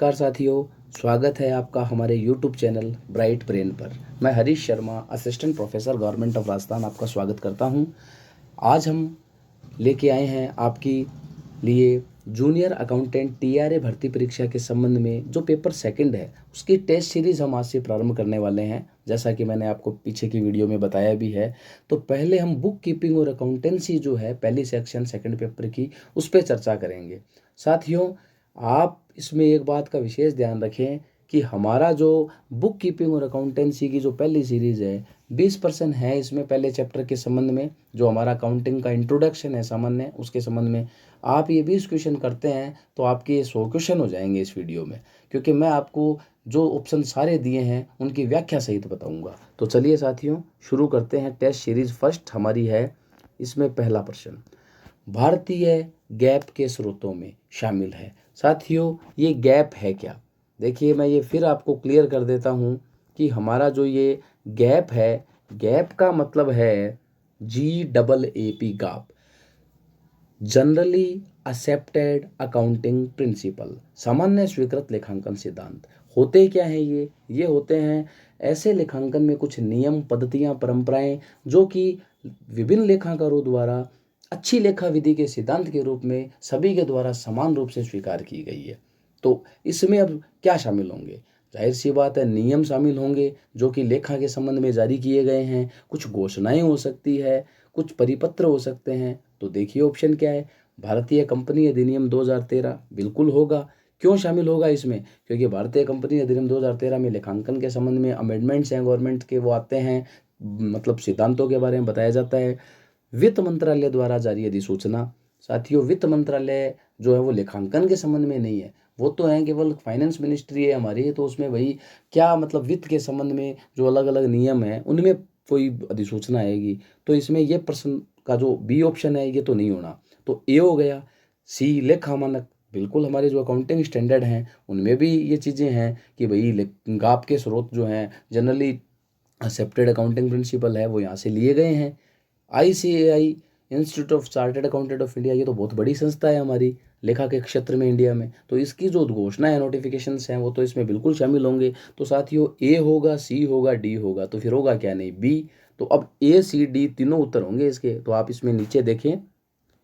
नमस्कार साथियों, स्वागत है आपका हमारे YouTube चैनल ब्राइट ब्रेन पर। मैं Harish Sharma, assistant professor government of Rajasthan, आपका स्वागत करता हूं। आज हम लेके आए हैं आपकी लिए जूनियर अकाउंटेंट TRA भर्ती परीक्षा के संबंध में जो पेपर सेकंड है उसकी टेस्ट सीरीज़ हम आज से प्रारंभ करने वाले हैं। जैसा कि मैंने आपको पीछे की वीडियो में बताया भी है, तो पहले हम बुक कीपिंग और अकाउंटेंसी जो है पहली सेक्शन सेकंड पेपर की, उस पर चर्चा करेंगे। साथियों, आप इसमें एक बात का विशेष ध्यान रखें कि हमारा जो बुक कीपिंग और अकाउंटेंसी की जो पहली सीरीज़ है 20% है इसमें पहले चैप्टर के संबंध में, जो हमारा अकाउंटिंग का इंट्रोडक्शन है सामान्य, उसके संबंध में आप ये 20 क्वेश्चन करते हैं तो आपके ये 100 क्वेश्चन हो जाएंगे इस वीडियो में, क्योंकि मैं आपको जो ऑप्शन सारे दिए हैं उनकी व्याख्या सहित बताऊंगा। तो चलिए साथियों, शुरू करते हैं। टेस्ट सीरीज फर्स्ट हमारी है। इसमें पहला प्रश्न भारतीय गैप के स्रोतों में शामिल है। साथियों, ये गैप है क्या? देखिए, मैं ये फिर आपको क्लियर कर देता हूँ कि हमारा जो ये गैप है, गैप का मतलब है GAAP, gap, generally accepted accounting principle, सामान्य स्वीकृत लेखांकन सिद्धांत। होते क्या हैं ये होते हैं ऐसे लेखांकन में कुछ नियम, पद्धतियां, परंपराएं जो कि विभिन्न लेखाकारों द्वारा अच्छी लेखा विधि के सिद्धांत के रूप में सभी के द्वारा समान रूप से स्वीकार की गई है। तो इसमें अब क्या शामिल होंगे? जाहिर सी बात है, नियम शामिल होंगे जो कि लेखा के संबंध में जारी किए गए हैं, कुछ घोषणाएं हो सकती है, कुछ परिपत्र हो सकते हैं। तो देखिए ऑप्शन क्या है। भारतीय कंपनी अधिनियम 2013 बिल्कुल होगा। क्यों शामिल होगा इसमें? क्योंकि भारतीय कंपनी अधिनियम 2013 में लेखांकन के संबंध में अमेंडमेंट्स हैं गवर्नमेंट के, वो आते हैं, मतलब सिद्धांतों के बारे में बताया जाता है। वित्त मंत्रालय द्वारा जारी अधिसूचना। साथियों, वित्त मंत्रालय जो है वो लेखांकन के संबंध में नहीं है, वो तो है केवल फाइनेंस मिनिस्ट्री है हमारी। तो उसमें वही क्या मतलब वित्त के संबंध में जो अलग अलग नियम है उनमें कोई अधिसूचना आएगी। तो इसमें ये प्रश्न का जो बी ऑप्शन है ये तो नहीं होना। तो ए हो गया। सी लेखा मानक, बिल्कुल हमारे जो अकाउंटिंग स्टैंडर्ड हैं उनमें भी ये चीज़ें हैं कि भाई गाप के स्रोत जो हैं जनरली एक्सेप्टेड अकाउंटिंग प्रिंसिपल है वो यहाँ से लिए गए हैं। ICAI, institute of chartered accountant of India, ये तो बहुत बड़ी संस्था है हमारी लेखा के क्षेत्र में इंडिया में, तो इसकी जो घोषणा है, नोटिफिकेशंस हैं, वो तो इसमें बिल्कुल शामिल होंगे। तो साथियों, ए होगा, सी होगा, डी होगा, तो फिर होगा क्या? नहीं, बी। तो अब A, C, D तीनों उत्तर होंगे इसके। तो आप इसमें नीचे देखें,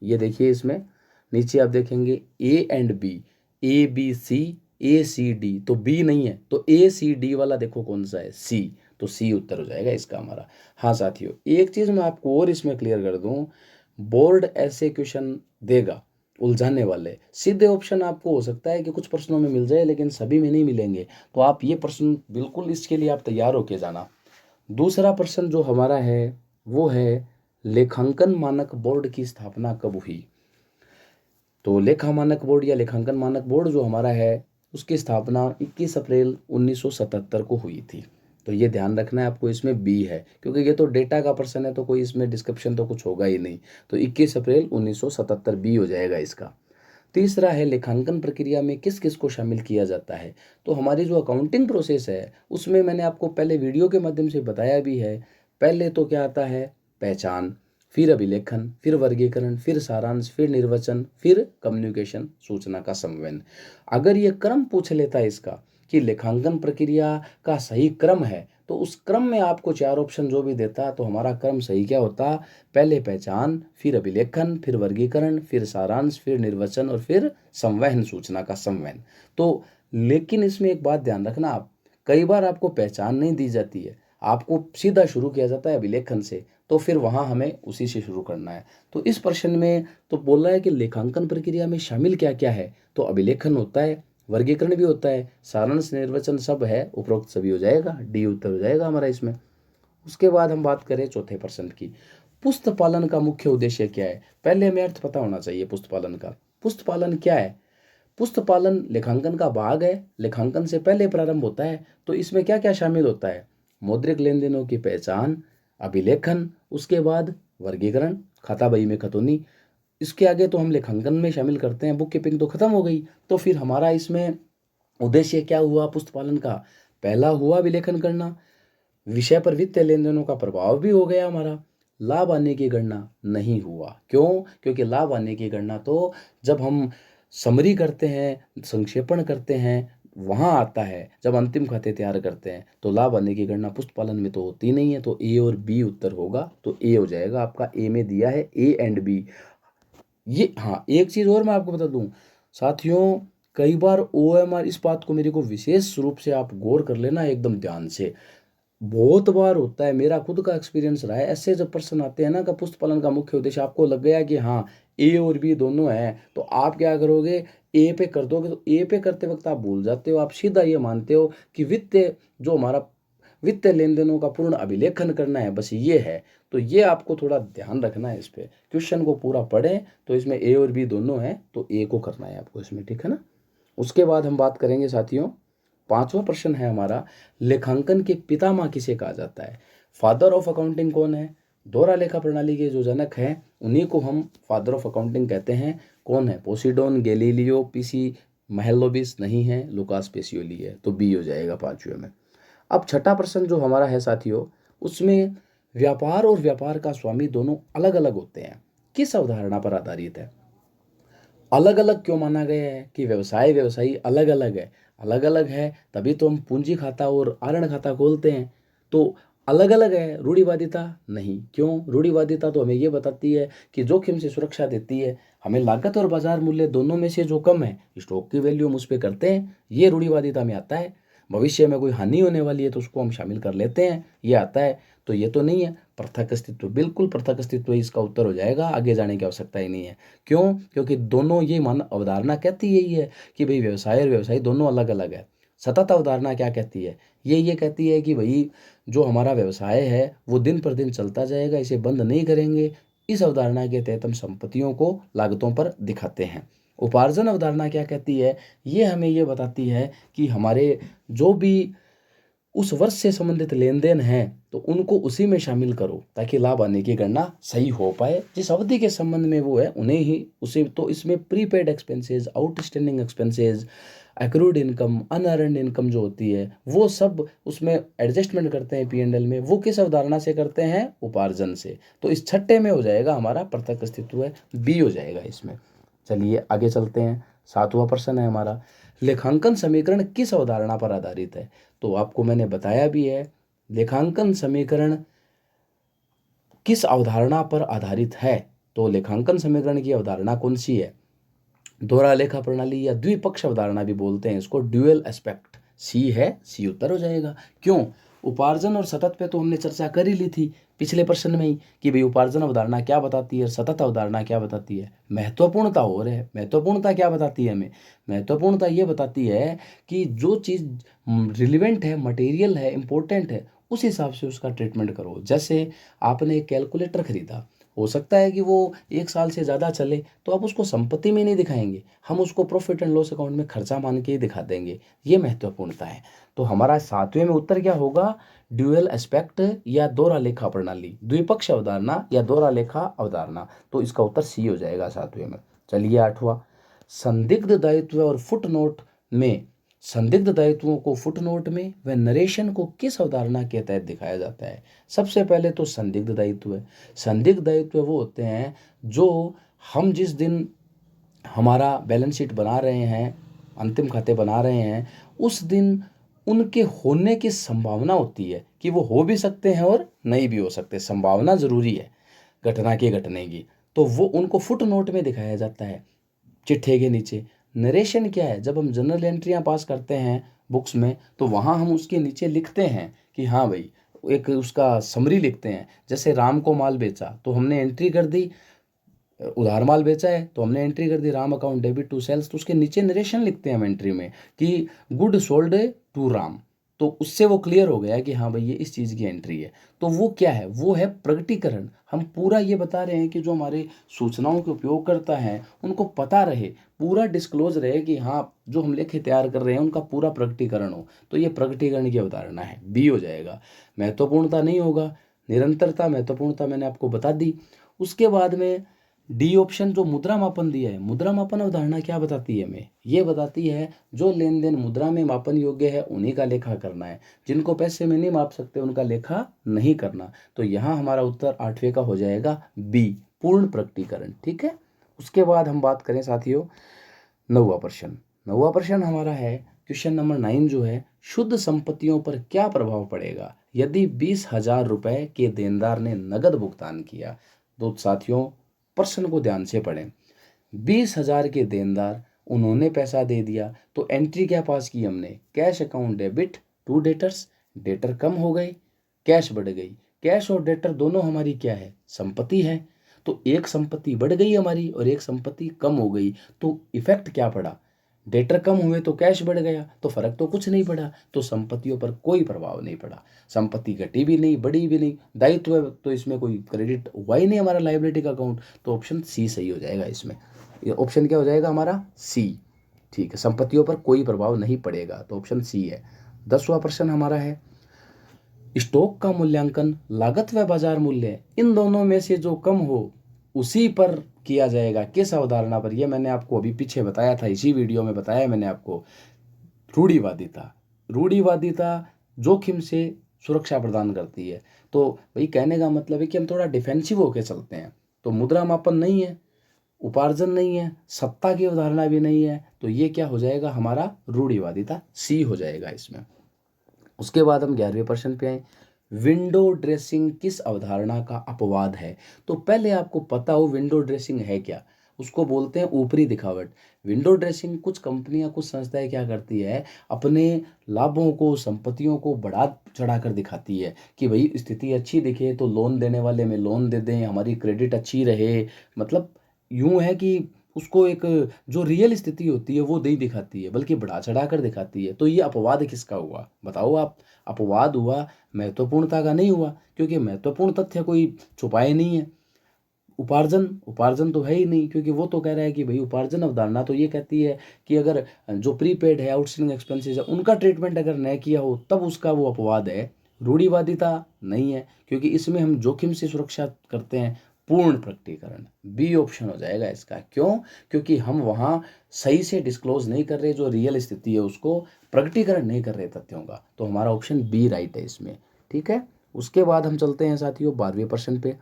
ये देखिए, इसमें नीचे आप देखेंगे A&B, ABC, ACD, तो बी नहीं है। तो ACD वाला देखो कौन सा है, सी। तो सी उत्तर हो जाएगा इसका हमारा। हाँ साथियों, एक चीज़ मैं आपको और इसमें क्लियर कर दूं, बोर्ड ऐसे क्वेश्चन देगा उलझाने वाले। सीधे ऑप्शन आपको हो सकता है कि कुछ प्रश्नों में मिल जाए लेकिन सभी में नहीं मिलेंगे, तो आप ये प्रश्न बिल्कुल इसके लिए आप तैयार होके जाना। दूसरा प्रश्न जो हमारा है वो है लेखांकन मानक बोर्ड की स्थापना कब हुई? तो लेखा मानक बोर्ड या लेखांकन मानक बोर्ड जो हमारा है उसकी स्थापना 21 अप्रैल 1977 को हुई थी। तो ये ध्यान रखना है आपको, इसमें बी है, क्योंकि ये तो डेटा का प्रश्न है तो कोई इसमें डिस्क्रिप्शन तो कुछ होगा ही नहीं। तो 21 अप्रैल 1977 बी हो जाएगा इसका। तीसरा है लेखांकन प्रक्रिया में किस किस को शामिल किया जाता है? तो हमारी जो अकाउंटिंग प्रोसेस है उसमें मैंने आपको पहले वीडियो के माध्यम से बताया भी है। पहले तो क्या आता है? पहचान, फिर अभिलेखन, फिर वर्गीकरण, फिर सारांश, फिर निर्वचन, फिर कम्युनिकेशन, सूचना का संवहन। अगर ये क्रम पूछ लेता है इसका कि लेखांकन प्रक्रिया का सही क्रम है, तो उस क्रम में आपको चार ऑप्शन जो भी देता तो हमारा क्रम सही क्या होता? पहले पहचान, फिर अभिलेखन, फिर वर्गीकरण, फिर सारांश, फिर निर्वचन और फिर संवहन, सूचना का संवहन। तो लेकिन इसमें एक बात ध्यान रखना आप, कई बार आपको पहचान नहीं दी जाती है, आपको सीधा शुरू किया जाता है अभिलेखन से, तो फिर वहाँ हमें उसी से शुरू करना है। तो इस प्रश्न में तो बोल रहा है कि लेखांकन प्रक्रिया में शामिल क्या क्या है, तो अभिलेखन होता है, वर्गीकरण भी होता है, सारांश, निर्वचन सब है, उपरोक्त सभी हो जाएगा, डी उत्तर हो जाएगा हमारा इसमें। उसके बाद हम बात करें चौथे प्रश्न की, पुस्त पालन का मुख्य उद्देश्य क्या है? पहले हमें अर्थ पता होना चाहिए पुस्त पालन का। पुस्त पालन क्या है? पुस्त पालन लेखांकन का भाग है, लेखांकन से पहले प्रारंभ होता है। तो इसमें क्या क्या शामिल होता है? मौद्रिक लेन देनों की पहचान, अभिलेखन, उसके बाद वर्गीकरण, खाता बही में खतौनी। इसके आगे तो हम लेखांकन में शामिल करते हैं, बुक कीपिंग तो खत्म हो गई। तो फिर हमारा इसमें उद्देश्य क्या हुआ पुस्त पालन का? पहला हुआ अभिलेखन करना, विषय पर वित्तीय लेन देनों का प्रभाव भी हो गया हमारा। लाभ आने की गणना नहीं हुआ। क्यों? क्योंकि लाभ आने की गणना तो जब हम समरी करते हैं, संक्षेपण करते हैं, वहाँ आता है जब अंतिम खाते तैयार करते हैं, तो लाभ आने की गणना पुस्त पालन में तो होती नहीं है, तो ए और बी उत्तर होगा। तो ए हो जाएगा आपका, ए में दिया है ए एंड बी। ये हाँ, एक चीज़ और मैं आपको बता दूं साथियों, कई बार OMR, इस बात को मेरे को विशेष रूप से आप गौर कर लेना एकदम ध्यान से। बहुत बार होता है, मेरा खुद का एक्सपीरियंस रहा है, ऐसे जब प्रश्न आते हैं ना कि पुस्त पालन का मुख्य उद्देश्य, आपको लग गया कि हाँ ए और बी दोनों हैं, तो आप क्या करोगे, ए पे कर दोगे। तो ए पे करते वक्त आप भूल जाते हो, आप सीधा ये मानते हो कि वित्तीय, जो हमारा वित्तीय लेन देनों का पूर्ण अभिलेखन करना है, बस ये है। तो ये आपको थोड़ा ध्यान रखना है, इस पे क्वेश्चन को पूरा पढ़ें। तो इसमें ए और बी दोनों हैं, तो ए को करना है आपको इसमें, ठीक है ना। उसके बाद हम बात करेंगे साथियों, पांचवा प्रश्न है हमारा, लेखांकन के पितामह किसे कहा जाता है। फादर ऑफ अकाउंटिंग कौन है। दोहरा लेखा प्रणाली के जो जनक हैं उन्हीं को हम फादर ऑफ अकाउंटिंग कहते हैं। कौन है, पोसिडोन, गैलीलियो, पीसी महलोबिस नहीं है, लुकास पेसियोली है। तो बी हो जाएगा पांचवे में। अब छठा प्रश्न जो हमारा है साथियों, उसमें व्यापार और व्यापार का स्वामी दोनों अलग अलग होते हैं, किस अवधारणा पर आधारित है। अलग अलग क्यों माना गया है कि व्यवसाय व्यवसायी अलग अलग है। अलग अलग है तभी तो हम पूंजी खाता और आरण खाता खोलते हैं। तो अलग अलग है, रूढ़िवादिता नहीं। क्यों, रूढ़िवादिता तो हमें ये बताती है कि जोखिम से सुरक्षा देती है, हमें लागत और बाजार मूल्य दोनों में से जो कम है, स्टॉक की वैल्यू हम उस पर करते हैं, ये रूढ़िवादिता में आता है। भविष्य में कोई हानि होने वाली है तो उसको हम शामिल कर लेते हैं, ये आता है। तो ये तो नहीं है। पृथक अस्तित्व, बिल्कुल पृथक अस्तित्व इसका उत्तर हो जाएगा, आगे जाने की आवश्यकता ही नहीं है। क्यों, क्योंकि दोनों, ये मान अवधारणा कहती यही है कि भाई व्यवसाय और व्यवसायी दोनों अलग अलग है। सतत अवधारणा क्या कहती है, ये कहती है कि भाई जो हमारा व्यवसाय है वो दिन पर दिन चलता जाएगा, इसे बंद नहीं करेंगे। इस अवधारणा के तहत हम संपत्तियों को लागतों पर दिखाते हैं। उपार्जन अवधारणा क्या कहती है, ये हमें ये बताती है कि हमारे जो भी उस वर्ष से संबंधित लेन देन है तो उनको उसी में शामिल करो, ताकि लाभ आने की गणना सही हो पाए। जिस अवधि के संबंध में वो है उन्हें ही उसे, तो इसमें prepaid expenses, outstanding expenses, accrued income, unearned income जो होती है, वो सब उसमें एडजस्टमेंट करते हैं P&L में। वो किस अवधारणा से करते हैं, उपार्जन से। तो इस छठे में हो जाएगा हमारा पृथक अस्तित्व है, बी हो जाएगा इसमें। चलिए आगे चलते हैं। सातवां प्रश्न है हमारा, लेखांकन समीकरण किस अवधारणा पर आधारित है। तो आपको मैंने बताया भी है, लेखांकन समीकरण किस अवधारणा पर आधारित है। तो लेखांकन समीकरण की अवधारणा कौन सी है, दोहरा लेखा प्रणाली या द्विपक्ष अवधारणा भी बोलते हैं इसको, ड्यूअल एस्पेक्ट। सी है, सी उत्तर हो जाएगा। क्यों, उपार्जन और सतत पे तो हमने चर्चा कर ही ली थी पिछले प्रश्न में ही कि भाई उपार्जन अवधारणा क्या बताती है और सतत अवधारणा क्या बताती है। महत्वपूर्णता हो रहा है, महत्वपूर्णता क्या बताती है हमें, महत्वपूर्णता ये बताती है कि जो चीज़ रिलेवेंट है, मटेरियल है, इंपॉर्टेंट है, उस हिसाब से उसका ट्रीटमेंट करो। जैसे आपने एक कैलकुलेटर खरीदा, हो सकता है कि वो 1 साल से ज़्यादा चले, तो आप उसको संपत्ति में नहीं दिखाएंगे, हम उसको प्रॉफिट एंड लॉस अकाउंट में खर्चा मान के ही दिखा देंगे। ये महत्वपूर्णता है। तो हमारा सातवें में उत्तर क्या होगा, ड्यूअल एस्पेक्ट या दोहरा लेखा प्रणाली, द्विपक्ष अवधारणा या दोहरा लेखा अवधारणा। तो इसका उत्तर सी हो जाएगा सातवें में। चलिए आठवां, संदिग्ध दायित्व और फुटनोट में, संदिग्ध दायित्वों को फुटनोट में व नरेशन को किस अवधारणा के तहत दिखाया जाता है। सबसे पहले तो संदिग्ध दायित्व है। संदिग्ध दायित्व वो होते हैं जो हम जिस दिन हमारा बैलेंस शीट बना रहे हैं, अंतिम खाते बना रहे हैं, उस दिन उनके होने की संभावना होती है कि वो हो भी सकते हैं और नहीं भी हो सकते। संभावना जरूरी है घटना के घटने की, तो वो उनको फुट नोट में दिखाया जाता है, चिट्ठे के नीचे। नरेशन क्या है, जब हम जनरल एंट्रियां पास करते हैं बुक्स में, तो वहाँ हम उसके नीचे लिखते हैं कि हाँ भाई, एक उसका समरी लिखते हैं। जैसे राम को माल बेचा तो हमने एंट्री कर दी, उधार माल बेचा है तो हमने एंट्री कर दी Ram account debit to sales, तो उसके नीचे नरेशन लिखते हैं हम एंट्री में कि गुड सोल्ड टू राम। तो उससे वो क्लियर हो गया कि हाँ भाई ये इस चीज़ की एंट्री है। तो वो क्या है, वो है प्रकटीकरण। हम पूरा ये बता रहे हैं कि जो हमारे सूचनाओं के उपयोगकर्ता हैं उनको पता रहे, पूरा डिस्क्लोज रहे कि हाँ जो हम लेखे तैयार कर रहे हैं उनका पूरा प्रकटीकरण हो। तो ये प्रकटीकरण की अवधारणा है, बी हो जाएगा। महत्वपूर्णता नहीं होगा, निरंतरता, महत्वपूर्णता मैंने आपको बता दी। उसके बाद में डी ऑप्शन जो मुद्रा मापन दिया है, मुद्रा मापन अवधारणा क्या बताती है हमें, ये बताती है जो लेन देन मुद्रा में मापन योग्य है उन्हीं का लेखा करना है, जिनको पैसे में नहीं माप सकते उनका लेखा नहीं करना। तो यहाँ हमारा उत्तर आठवें का हो जाएगा बी, पूर्ण प्रकटीकरण। ठीक है। उसके बाद हम बात करें साथियों नौवां प्रश्न। नौवां प्रश्न हमारा है क्वेश्चन नंबर 9 जो है, शुद्ध संपत्तियों पर क्या प्रभाव पड़ेगा यदि 20,000 रुपए के देनदार ने नगद भुगतान किया। तो साथियों प्रश्न को ध्यान से पढ़ें। 20,000 के देनदार, उन्होंने पैसा दे दिया, तो एंट्री क्या पास की हमने, cash account debit to debtors, debtor कम हो गए, कैश बढ़ गई। कैश और डेटर दोनों हमारी क्या है, संपत्ति है। तो एक संपत्ति बढ़ गई हमारी और एक संपत्ति कम हो गई, तो इफेक्ट क्या पड़ा, डेटर कम हुए तो कैश बढ़ गया, तो फर्क तो कुछ नहीं पड़ा, तो संपत्तियों पर कोई प्रभाव नहीं पड़ा। संपत्ति घटी भी नहीं, बढ़ी भी नहीं, दायित्व है तो इसमें कोई क्रेडिट हुआ ही नहीं हमारा लायबिलिटी का अकाउंट, तो ऑप्शन सी सही हो जाएगा इसमें। ये ऑप्शन क्या हो जाएगा हमारा, सी। ठीक है, संपत्तियों पर कोई प्रभाव नहीं पड़ेगा, तो ऑप्शन सी है। 10वां प्रश्न हमारा है, स्टॉक का मूल्यांकन लागत व बाजार मूल्य इन दोनों में से जो कम हो उसी पर किया जाएगा, किस अवधारणा पर। यह मैंने आपको अभी पीछे बताया था, इसी वीडियो में बताया मैंने आपको। रूढ़िवादिता, रूढ़िवादिता जोखिम से सुरक्षा प्रदान करती है। तो भाई कहने का मतलब है कि हम थोड़ा डिफेंसिव होकर चलते हैं। तो मुद्रा मापन नहीं है, उपार्जन नहीं है, सत्ता की अवधारणा भी नहीं है, तो ये क्या हो जाएगा हमारा, रूढ़िवादिता, सी हो जाएगा इसमें। उसके बाद हम 11वें प्रश्न पे आए, विंडो ड्रेसिंग किस अवधारणा का अपवाद है। तो पहले आपको पता हो विंडो ड्रेसिंग है क्या, उसको बोलते हैं ऊपरी दिखावट। विंडो ड्रेसिंग कुछ कंपनियां, कुछ संस्थाएं क्या करती है, अपने लाभों को, संपत्तियों को बढ़ा चढ़ा कर दिखाती है कि भाई स्थिति अच्छी दिखे तो लोन देने वाले में लोन दे दें, हमारी क्रेडिट अच्छी रहे। मतलब यूं है कि उसको एक जो रियल स्थिति होती है वो नहीं दिखाती है, बल्कि बढ़ा चढ़ा कर दिखाती है। तो ये अपवाद किसका हुआ बताओ आप। अपवाद हुआ महत्वपूर्णता का, नहीं हुआ, क्योंकि महत्वपूर्ण तथ्य कोई छुपाए नहीं है। उपार्जन, उपार्जन तो है ही नहीं, क्योंकि वो तो कह रहा है कि भाई उपार्जन अवधारणा तो ये कहती है कि अगर जो प्रीपेड है, आउटस्टैंडिंग एक्सपेंसेस है, उनका ट्रीटमेंट अगर न किया हो तब उसका वो अपवाद है। रूढ़िवादिता नहीं है, क्योंकि इसमें हम जोखिम से सुरक्षा करते हैं। पूर्ण प्रकटीकरण, बी ऑप्शन हो जाएगा इसका। क्यों, क्योंकि हम वहाँ सही से डिस्क्लोज नहीं कर रहे, जो रियल स्थिति है उसको प्रकटीकरण नहीं कर रहे तथ्यों का, तो हमारा ऑप्शन बी राइट है इसमें। ठीक है, उसके बाद हम चलते हैं साथियों 12वें प्रश्न पे,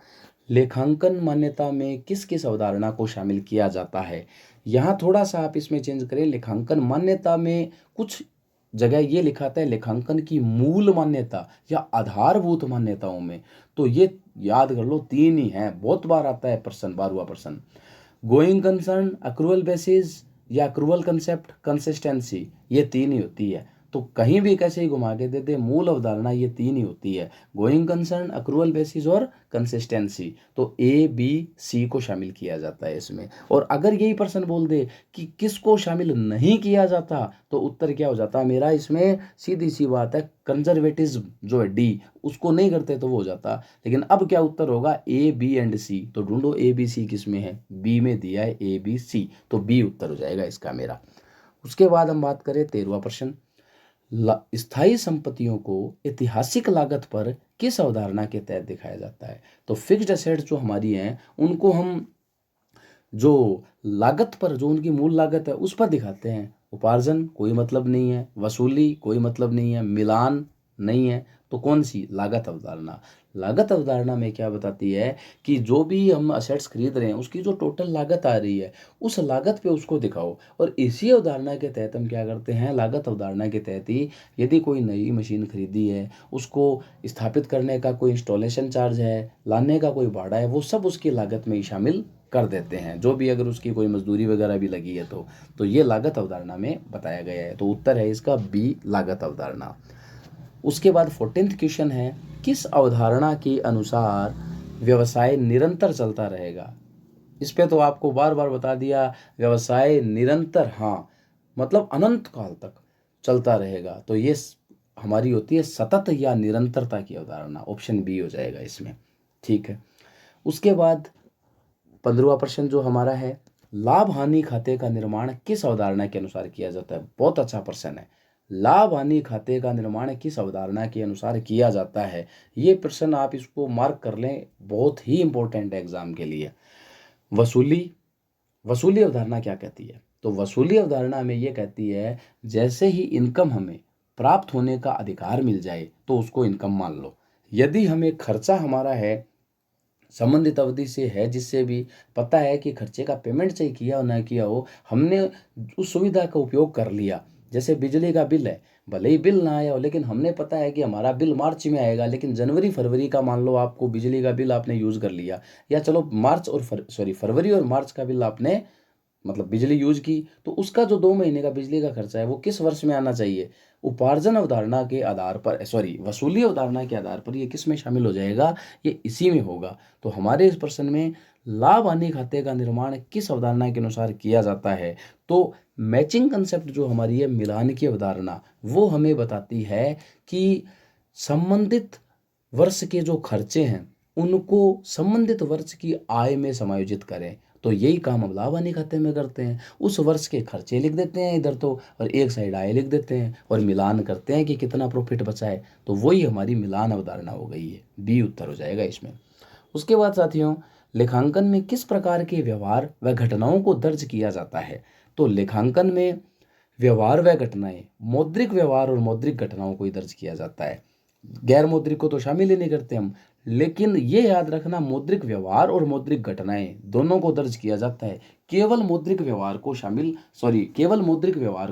लेखांकन मान्यता में किस किस अवधारणा को शामिल किया जाता है। यहाँ थोड़ा सा आप इसमें चेंज करें, लेखांकन मान्यता में कुछ जगह ये लिखाता है लेखांकन की मूल मान्यता या आधारभूत मान्यताओं में, तो ये याद कर लो 3 ही हैं, बहुत बार आता है प्रश्न, 12वां प्रश्न। गोइंग कंसर्न, अक्रूवल बेसिस या अक्रूवल कंसेप्ट, कंसिस्टेंसी, ये 3 ही होती है। तो कहीं भी कैसे ही घुमा के दे दे, मूल अवधारणा ये 3 ही होती है, गोइंग कंसर्न, अक्रूवल बेसिस और कंसिस्टेंसी। तो ए बी सी को शामिल किया जाता है इसमें। और अगर यही प्रश्न बोल दे कि किसको शामिल नहीं किया जाता, तो उत्तर क्या हो जाता है मेरा इसमें, सीधी सी बात है, कंजर्वेटिज्म जो है डी, उसको नहीं करते तो वो हो जाता। लेकिन अब क्या उत्तर होगा, ए बी एंड सी। तो ढूंढो ए बी सी किस में है, बी में दिया है ए बी सी, तो बी उत्तर हो जाएगा इसका मेरा। उसके बाद हम बात करें 13वां प्रश्न, स्थायी संपत्तियों को ऐतिहासिक लागत पर किस अवधारणा के तहत दिखाया जाता है। तो फिक्स्ड एसेट्स जो हमारी हैं उनको हम जो लागत पर, जो उनकी मूल लागत है उस पर दिखाते हैं। उपार्जन कोई मतलब नहीं है, वसूली कोई मतलब नहीं है, मिलान नहीं है, तो कौन सी, लागत अवधारणा। लागत अवधारणा में क्या बताती है कि जो भी हम असेट्स खरीद रहे हैं उसकी जो टोटल लागत आ रही है उस लागत पे उसको दिखाओ। और इसी अवधारणा के तहत हम क्या करते हैं, लागत अवधारणा के तहत ही यदि कोई नई मशीन खरीदी है, उसको स्थापित करने का कोई इंस्टॉलेशन चार्ज है, लाने का कोई भाड़ा है, वो सब उसकी लागत में ही शामिल कर देते हैं, जो भी अगर उसकी कोई मजदूरी वगैरह भी लगी है तो ये लागत अवधारणा में बताया गया है। तो उत्तर है इसका बी, लागत अवधारणा। उसके बाद 14th क्वेश्चन है, किस अवधारणा के अनुसार व्यवसाय निरंतर चलता रहेगा। इस पे तो आपको बार बार बता दिया, व्यवसाय निरंतर, हाँ मतलब अनंत काल तक चलता रहेगा, तो ये हमारी होती है सतत या निरंतरता की अवधारणा, ऑप्शन बी हो जाएगा इसमें। ठीक है, उसके बाद 15वां प्रश्न जो हमारा है, लाभ हानि खाते का निर्माण किस अवधारणा के अनुसार किया जाता है। बहुत अच्छा प्रश्न है, लाभ हानि खाते का निर्माण किस अवधारणा के अनुसार किया जाता है। ये प्रश्न आप इसको मार्क कर लें, बहुत ही इंपॉर्टेंट है एग्जाम के लिए। वसूली, वसूली अवधारणा क्या कहती है, तो वसूली अवधारणा में ये कहती है जैसे ही इनकम हमें प्राप्त होने का अधिकार मिल जाए तो उसको इनकम मान लो। यदि हमें खर्चा हमारा है, संबंधित अवधि से है, जिससे भी पता है कि खर्चे का पेमेंट चाहे किया हो ना किया हो, हमने उस सुविधा का उपयोग कर लिया, जैसे बिजली का बिल है, भले ही बिल ना आया हो लेकिन हमने पता है कि हमारा बिल मार्च में आएगा, लेकिन जनवरी फरवरी का मान लो आपको बिजली का बिल आपने यूज़ कर लिया, या चलो फरवरी और मार्च का बिल आपने मतलब बिजली यूज की, तो उसका जो 2 महीने का बिजली का खर्चा है वो किस वर्ष में आना चाहिए? उपार्जन अवधारणा के आधार पर, वसूली अवधारणा के आधार पर ये किस में शामिल हो जाएगा? ये इसी में होगा। तो हमारे इस प्रश्न में लाभ हानि खाते का निर्माण किस अवधारणा के अनुसार किया जाता है? तो मैचिंग कंसेप्ट जो हमारी है, मिलान की अवधारणा, वो हमें बताती है कि संबंधित वर्ष के जो खर्चे हैं उनको संबंधित वर्ष की आय में समायोजित करें। तो यही काम हम लाभ हानि खाते में करते हैं। उस वर्ष के खर्चे लिख देते हैं इधर तो, और एक साइड आय लिख देते हैं और मिलान करते हैं कि कितना प्रॉफिट बचा है। तो वही हमारी मिलान अवधारणा हो गई है। बी उत्तर हो जाएगा इसमें। उसके बाद साथियों, लेखांकन में किस प्रकार के व्यवहार व घटनाओं को दर्ज किया जाता है? तो लेखांकन में व्यवहार व घटनाएं, मौद्रिक व्यवहार और मौद्रिक घटनाओं को ही दर्ज किया जाता है। गैर मौद्रिक को तो शामिल ही नहीं करते हम। लेकिन ये याद रखना, मौद्रिक व्यवहार और मौद्रिक घटनाएं दोनों को दर्ज किया जाता है। केवल मौद्रिक व्यवहार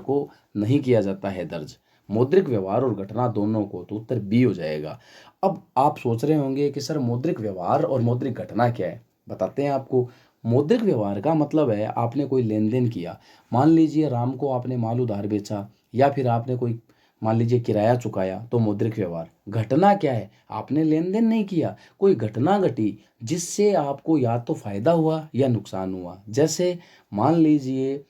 को नहीं किया जाता है दर्ज, मौद्रिक व्यवहार और घटना दोनों को। तो उत्तर बी हो जाएगा। अब आप सोच रहे होंगे कि सर मौद्रिक व्यवहार और मौद्रिक घटना क्या है? बताते हैं आपको। मौद्रिक व्यवहार का मतलब है आपने कोई लेन देन किया। मान लीजिए राम को आपने माल उधार बेचा, या फिर आपने कोई मान लीजिए किराया चुकाया, तो मौद्रिक व्यवहार। घटना क्या है? आपने लेन देन नहीं किया, कोई घटना घटी जिससे आपको या तो फायदा हुआ या नुकसान हुआ। जैसे मान लीजिए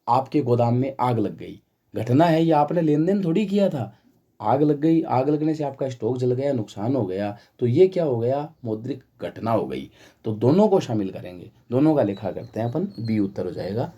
आपके गोदाम में आग लग गई, घटना है, या आपने लेन देन थोड़ी किया था। आग लग गई, आग लगने से आपका स्टॉक जल गया, नुकसान हो गया, तो ये क्या हो गया? मौद्रिक घटना हो गई। तो दोनों को शामिल करेंगे, दोनों का लेखा करते हैं अपन। बी उत्तर हो जाएगा।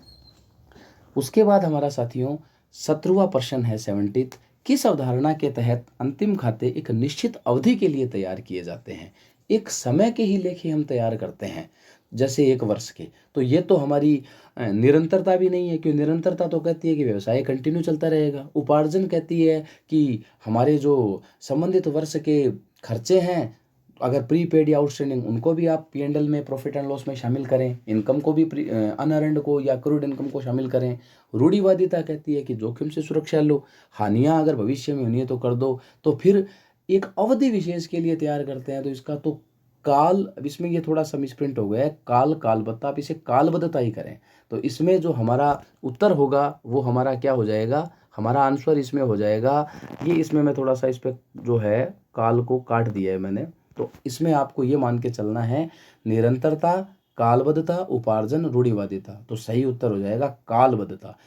उसके बाद हमारा साथियों 17वां प्रश्न है 70th। किस अवधारणा के तहत अंतिम खाते एक निश्चित अवधि के लिए तैयार किए जाते हैं? एक समय के ही लेखे हम तैयार करते हैं, जैसे 1 वर्ष के। तो ये तो हमारी निरंतरता भी नहीं है, क्योंकि निरंतरता तो कहती है कि व्यवसाय कंटिन्यू चलता रहेगा। उपार्जन कहती है कि हमारे जो संबंधित वर्ष के खर्चे हैं, अगर प्रीपेड या आउटस्टैंडिंग, उनको भी आप P&L में, प्रॉफिट एंड लॉस में शामिल करें। इनकम को भी, अनअर्न्ड को या क्रूड इनकम को शामिल करें। रूढ़िवादिता कहती है कि जोखिम से सुरक्षा लो, हानियां अगर भविष्य में होनी है तो कर दो। तो फिर एक अवधि विशेष के लिए तैयार करते हैं। तो इसका तो काल, अब इसमें ये थोड़ा सा मिसप्रिंट हो गया है, कालबद्धता, आप इसे कालबद्धता ही करें। तो इसमें जो हमारा उत्तर होगा वो हमारा क्या हो जाएगा? हमारा आंसर इसमें हो जाएगा ये। इसमें मैं थोड़ा सा इस पर जो है काल को काट दिया है मैंने। तो इसमें आपको ये मान के चलना है, निरंतरता, कालबद्धता, उपार्जन, रूढ़िवादिता। तो सही उत्तर हो जाएगा कालबद्धता।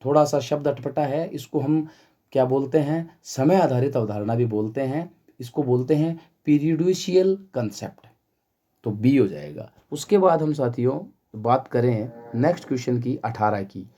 थोड़ा सा शब्द अटपटा है, इसको हम क्या बोलते हैं? समय आधारित अवधारणा भी बोलते हैं। इसको बोलते हैं पीरियडिशियल कंसेप्ट। तो बी हो जाएगा। उसके बाद हम साथियों बात करें नेक्स्ट क्वेश्चन की, 18 की।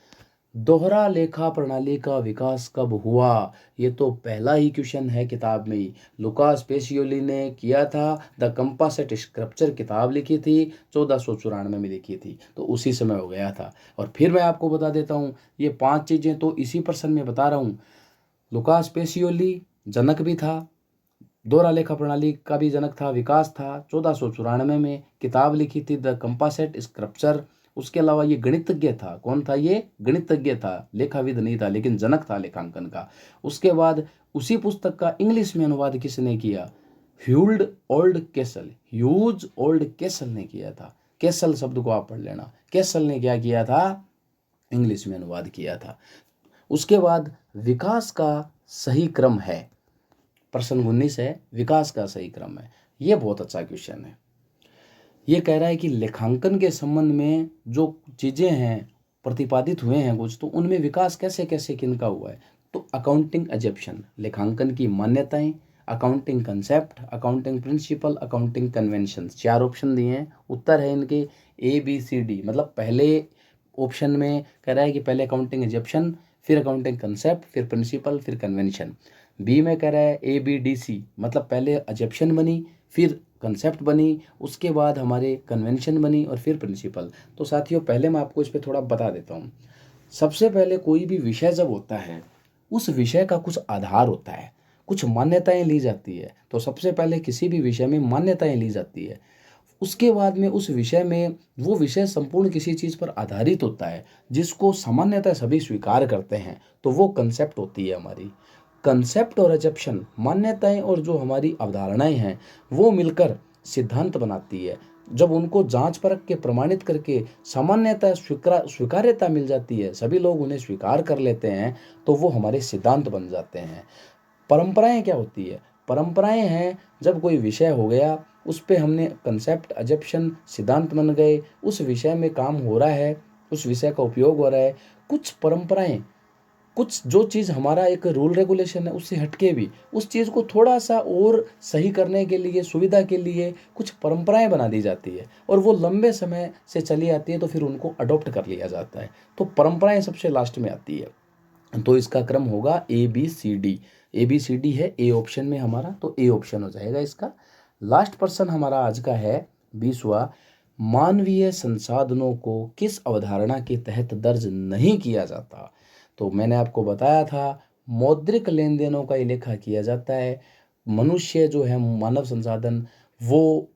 दोहरा लेखा प्रणाली का विकास कब हुआ? ये तो पहला ही क्वेश्चन है किताब में ही। लुकास पेसियोली ने किया था। द कंपासेट स्क्रप्चर किताब लिखी थी, 1494 में लिखी थी। तो उसी समय हो गया था। और फिर मैं आपको बता देता हूँ, ये 5 चीज़ें तो इसी प्रश्न में बता रहा हूँ। लुकास पेसियोली जनक भी था, दोहरा लेखा प्रणाली का भी जनक था, विकास था। 1494 में किताब लिखी थी द कंपासेट स्क्रप्चर। उसके अलावा ये गणितज्ञ था। कौन था ये? गणितज्ञ था, लेखाविद नहीं था, लेकिन जनक था लेखांकन का। उसके बाद उसी पुस्तक का इंग्लिश में अनुवाद किसने किया? ह्यूज ओल्ड केसल ने किया था। केसल शब्द को आप पढ़ लेना। केसल ने क्या किया था? इंग्लिश में अनुवाद किया था। उसके बाद विकास का सही क्रम है, प्रश्न 19 है, विकास का सही क्रम है। ये बहुत अच्छा क्वेश्चन है। ये कह रहा है कि लेखांकन के संबंध में जो चीज़ें हैं प्रतिपादित हुए हैं कुछ, तो उनमें विकास कैसे कैसे किनका हुआ है? तो अकाउंटिंग एजप्शन, लेखांकन की मान्यताएं, accounting concept, accounting principle, accounting convention. 4 option दिए हैं, उत्तर है इनके ABCD। मतलब पहले ऑप्शन में कह रहा है कि पहले अकाउंटिंग एजप्शन, फिर अकाउंटिंग कंसेप्ट, फिर प्रिंसिपल, फिर कन्वेंशन। बी में कह रहा है ABDC, मतलब पहले एजप्शन बनी, फिर कंसेप्ट बनी, उसके बाद हमारे कन्वेंशन बनी, और फिर प्रिंसिपल। तो साथियों पहले मैं आपको इस पर थोड़ा बता देता हूँ। सबसे पहले कोई भी विषय जब होता है, उस विषय का कुछ आधार होता है, कुछ मान्यताएं ली जाती है। तो सबसे पहले किसी भी विषय में मान्यताएं ली जाती है। उसके बाद में उस विषय में वो विषय संपूर्ण किसी चीज़ पर आधारित होता है जिसको सामान्यतः सभी स्वीकार करते हैं, तो वो कंसेप्ट होती है हमारी। कंसेप्ट और एजप्शन, मान्यताएं और जो हमारी अवधारणाएं हैं, वो मिलकर सिद्धांत बनाती है। जब उनको जांच परख के प्रमाणित करके सामान्यतः स्वीकार्यता मिल जाती है, सभी लोग उन्हें स्वीकार कर लेते हैं, तो वो हमारे सिद्धांत बन जाते हैं। परंपराएं क्या होती है? परंपराएं हैं जब कोई विषय हो गया, उस पे हमने कंसेप्ट, अजप्शन, सिद्धांत बन गए, उस विषय में काम हो रहा है, उस विषय का उपयोग हो रहा है। कुछ परंपराएं, कुछ जो चीज़ हमारा एक रूल रेगुलेशन है उससे हटके भी उस चीज़ को थोड़ा सा और सही करने के लिए, सुविधा के लिए कुछ परंपराएं बना दी जाती है और वो लंबे समय से चली आती है, तो फिर उनको अडॉप्ट कर लिया जाता है। तो परंपराएं सबसे लास्ट में आती है। तो इसका क्रम होगा ABCD। ABCD है ए ऑप्शन में हमारा, तो ए ऑप्शन हो जाएगा इसका। लास्ट पर्सन हमारा आज का है 20वां। मानवीय संसाधनों को किस अवधारणा के तहत दर्ज नहीं किया जाता? तो मैंने आपको बताया था, मौद्रिक लेन देनों का ही लेखा किया जाता है। मनुष्य जो है, मानव संसाधन, वो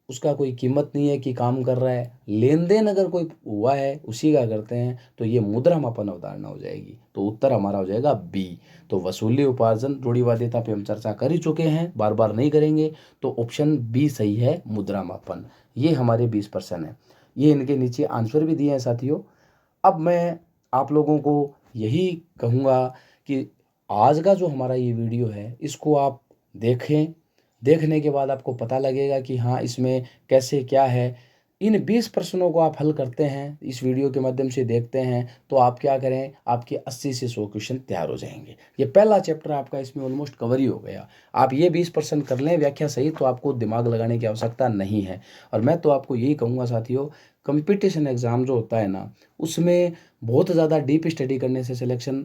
उसका कोई कीमत नहीं है कि काम कर रहा है। लेन देन अगर कोई हुआ है उसी का करते हैं, तो ये मुद्रा मापन अवधारणा हो जाएगी। तो उत्तर हमारा हो जाएगा बी। तो वसूली, उपार्जन, रूढ़िवादिता पे हम चर्चा कर ही चुके हैं, बार बार नहीं करेंगे। तो ऑप्शन बी सही है, मुद्रा मापन। ये हमारे 20% है। ये इनके नीचे आंसर भी दिए हैं साथियों। अब मैं आप लोगों को यही कहूँगा कि आज का जो हमारा ये वीडियो है, इसको आप देखें। देखने के बाद आपको पता लगेगा कि हाँ, इसमें कैसे क्या है। इन 20 प्रश्नों को आप हल करते हैं, इस वीडियो के माध्यम से देखते हैं, तो आप क्या करें, आपके 80 से 100 क्वेश्चन तैयार हो जाएंगे। ये पहला चैप्टर आपका इसमें ऑलमोस्ट कवर ही हो गया। आप ये 20% कर लें व्याख्या सही, तो आपको दिमाग लगाने की आवश्यकता नहीं है। और मैं तो आपको यही कहूँगा साथियों, कंपटीशन एग्ज़ाम जो होता है ना, उसमें बहुत ज़्यादा डीप स्टडी करने से सिलेक्शन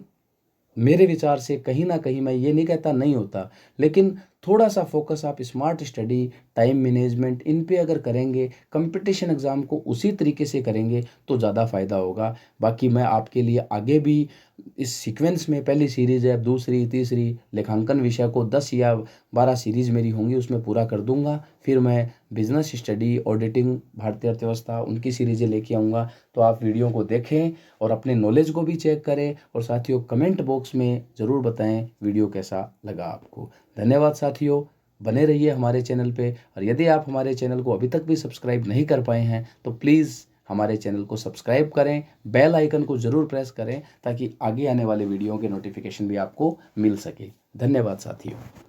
मेरे विचार से कहीं ना कहीं, मैं ये नहीं कहता नहीं होता, लेकिन थोड़ा सा फोकस आप स्मार्ट स्टडी, टाइम मैनेजमेंट, इन पे अगर करेंगे, कंपटीशन एग्ज़ाम को उसी तरीके से करेंगे, तो ज़्यादा फ़ायदा होगा। बाकी मैं आपके लिए आगे भी इस सीक्वेंस में, पहली सीरीज़ है, दूसरी, तीसरी, लेखांकन विषय को 10 या 12 सीरीज़ मेरी होंगी, उसमें पूरा कर दूंगा। फिर मैं बिजनेस स्टडी, ऑडिटिंग, भारतीय अर्थव्यवस्था, उनकी सीरीज़ें लेके आऊँगा। तो आप वीडियो को देखें और अपने नॉलेज को भी चेक करें। और साथियों, कमेंट बॉक्स में ज़रूर बताएं वीडियो कैसा लगा आपको। धन्यवाद साथियों, बने रहिए हमारे चैनल पे। और यदि आप हमारे चैनल को अभी तक भी सब्सक्राइब नहीं कर पाए हैं, तो प्लीज़ हमारे चैनल को सब्सक्राइब करें, बेल आइकन को ज़रूर प्रेस करें, ताकि आगे आने वाले वीडियो के नोटिफिकेशन भी आपको मिल सके। धन्यवाद साथियों।